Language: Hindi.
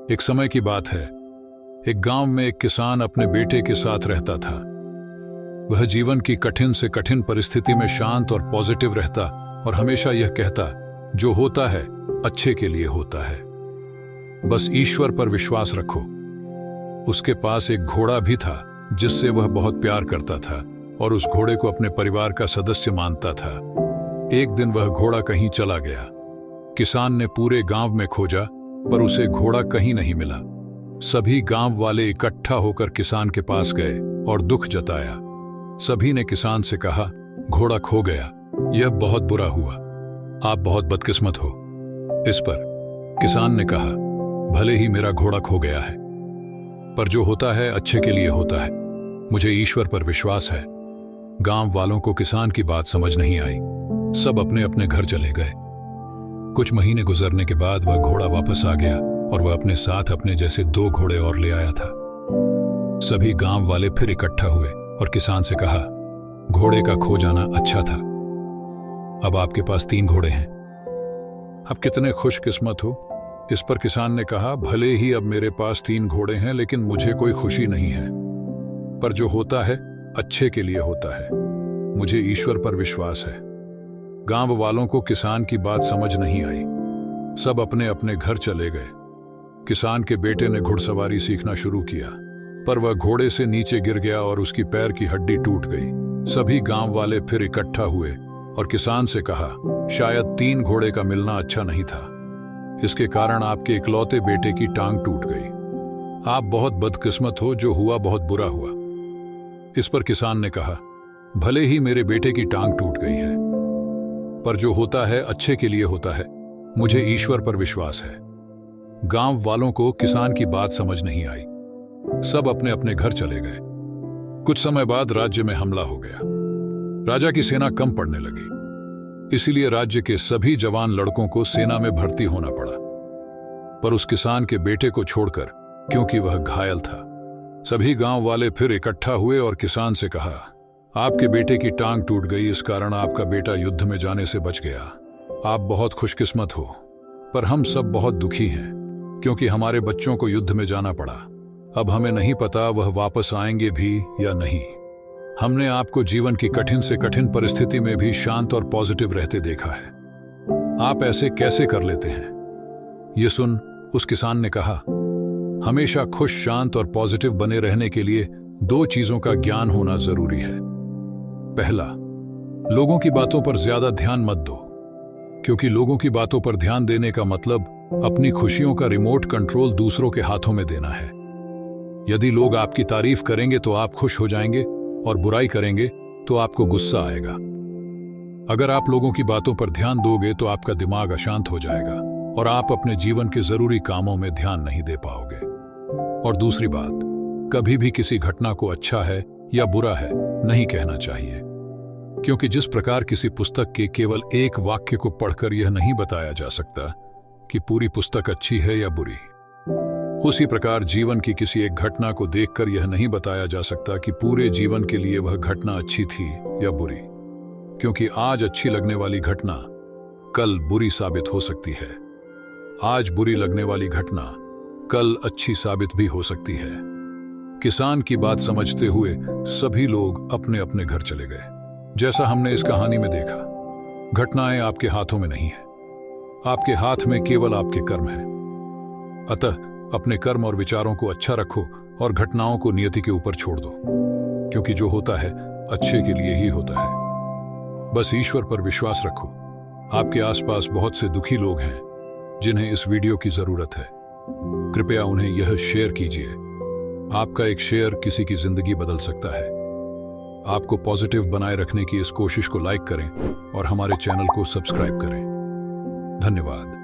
एक समय की बात है। एक गांव में एक किसान अपने बेटे के साथ रहता था। वह जीवन की कठिन से कठिन परिस्थिति में शांत और पॉजिटिव रहता और हमेशा यह कहता, जो होता है अच्छे के लिए होता है, बस ईश्वर पर विश्वास रखो। उसके पास एक घोड़ा भी था जिससे वह बहुत प्यार करता था और उस घोड़े को अपने परिवार का सदस्य मानता था। एक दिन वह घोड़ा कहीं चला गया। किसान ने पूरे गांव में खोजा पर उसे घोड़ा कहीं नहीं मिला। सभी गांव वाले इकट्ठा होकर किसान के पास गए और दुख जताया। सभी ने किसान से कहा, घोड़ा खो गया, यह बहुत बुरा हुआ, आप बहुत बदकिस्मत हो। इस पर किसान ने कहा, भले ही मेरा घोड़ा खो गया है, पर जो होता है अच्छे के लिए होता है, मुझे ईश्वर पर विश्वास है। गांव वालों को किसान की बात समझ नहीं आई। सब अपने अपने घर चले गए। कुछ महीने गुजरने के बाद वह घोड़ा वापस आ गया और वह अपने साथ अपने जैसे 2 घोड़े और ले आया था। सभी गांव वाले फिर इकट्ठा हुए और किसान से कहा, घोड़े का खो जाना अच्छा था, अब आपके पास 3 घोड़े हैं, आप कितने खुशकिस्मत हो। इस पर किसान ने कहा, भले ही अब मेरे पास 3 घोड़े हैं, लेकिन मुझे कोई खुशी नहीं है, पर जो होता है अच्छे के लिए होता है, मुझे ईश्वर पर विश्वास है। गांव वालों को किसान की बात समझ नहीं आई। सब अपने अपने घर चले गए। किसान के बेटे ने घुड़सवारी सीखना शुरू किया, पर वह घोड़े से नीचे गिर गया और उसकी पैर की हड्डी टूट गई। सभी गांव वाले फिर इकट्ठा हुए और किसान से कहा, शायद 3 घोड़े का मिलना अच्छा नहीं था, इसके कारण आपके इकलौते बेटे की टांग टूट गई। आप बहुत बदकिस्मत हो, जो हुआ बहुत बुरा हुआ। इस पर किसान ने कहा, भले ही मेरे बेटे की टांग टूट गई है, पर जो होता है अच्छे के लिए होता है, मुझे ईश्वर पर विश्वास है। गांव वालों को किसान की बात समझ नहीं आई। सब अपने अपने घर चले गए। कुछ समय बाद राज्य में हमला हो गया। राजा की सेना कम पड़ने लगी, इसीलिए राज्य के सभी जवान लड़कों को सेना में भर्ती होना पड़ा, पर उस किसान के बेटे को छोड़कर, क्योंकि वह घायल था। सभी गांव वाले फिर इकट्ठा हुए और किसान से कहा, आपके बेटे की टांग टूट गई, इस कारण आपका बेटा युद्ध में जाने से बच गया, आप बहुत खुशकिस्मत हो, पर हम सब बहुत दुखी हैं, क्योंकि हमारे बच्चों को युद्ध में जाना पड़ा। अब हमें नहीं पता वह वापस आएंगे भी या नहीं। हमने आपको जीवन की कठिन से कठिन परिस्थिति में भी शांत और पॉजिटिव रहते देखा है, आप ऐसे कैसे कर लेते हैं। ये सुन उस किसान ने कहा, हमेशा खुश, शांत और पॉजिटिव बने रहने के लिए 2 चीजों का ज्ञान होना जरूरी है। पहला, लोगों की बातों पर ज्यादा ध्यान मत दो, क्योंकि लोगों की बातों पर ध्यान देने का मतलब अपनी खुशियों का रिमोट कंट्रोल दूसरों के हाथों में देना है। यदि लोग आपकी तारीफ करेंगे तो आप खुश हो जाएंगे और बुराई करेंगे तो आपको गुस्सा आएगा। अगर आप लोगों की बातों पर ध्यान दोगे तो आपका दिमाग अशांत हो जाएगा और आप अपने जीवन के जरूरी कामों में ध्यान नहीं दे पाओगे। और दूसरी बात, कभी भी किसी घटना को अच्छा है या बुरा है नहीं कहना चाहिए, क्योंकि जिस प्रकार किसी पुस्तक के केवल एक वाक्य को पढ़कर यह नहीं बताया जा सकता कि पूरी पुस्तक अच्छी है या बुरी, उसी प्रकार जीवन की किसी एक घटना को देखकर यह नहीं बताया जा सकता कि पूरे जीवन के लिए वह घटना अच्छी थी या बुरी, क्योंकि आज अच्छी लगने वाली घटना कल बुरी साबित हो सकती है। आज बुरी लगने वाली घटना कल अच्छी साबित भी हो सकती है। किसान की बात समझते हुए सभी लोग अपने अपने घर चले गए। जैसा हमने इस कहानी में देखा, घटनाएं आपके हाथों में नहीं है, आपके हाथ में केवल आपके कर्म है। अतः अपने कर्म और विचारों को अच्छा रखो और घटनाओं को नियति के ऊपर छोड़ दो, क्योंकि जो होता है अच्छे के लिए ही होता है। बस ईश्वर पर विश्वास रखो। आपके आसपास बहुत से दुखी लोग हैं जिन्हें इस वीडियो की जरूरत है। कृपया उन्हें यह शेयर कीजिए। आपका एक शेयर किसी की जिंदगी बदल सकता है। आपको पॉजिटिव बनाए रखने की इस कोशिश को लाइक करें और हमारे चैनल को सब्सक्राइब करें। धन्यवाद।